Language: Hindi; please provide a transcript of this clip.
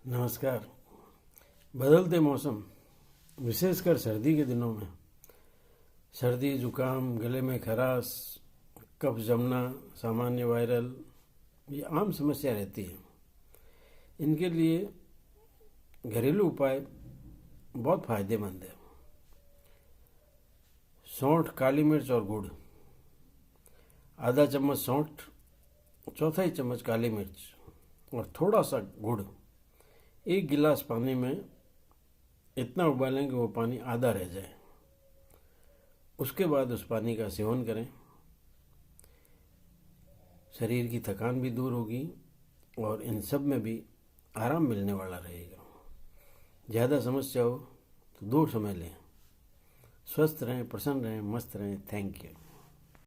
नमस्कार। बदलते मौसम, विशेषकर सर्दी के दिनों में सर्दी, जुकाम, गले में खराश, कफ जमना, सामान्य वायरल ये आम समस्या रहती है। इनके लिए घरेलू उपाय बहुत फायदेमंद है। सौंठ, काली मिर्च और गुड़। आधा चम्मच सौंठ, चौथाई चम्मच काली मिर्च और थोड़ा सा गुड़ 1 गिलास पानी में इतना उबालें कि वो पानी आधा रह जाए। उसके बाद उस पानी का सेवन करें। शरीर की थकान भी दूर होगी और इन सब में भी आराम मिलने वाला रहेगा। ज़्यादा समस्या हो तो दूर समय लें। स्वस्थ रहें, प्रसन्न रहें, मस्त रहें। Thank you.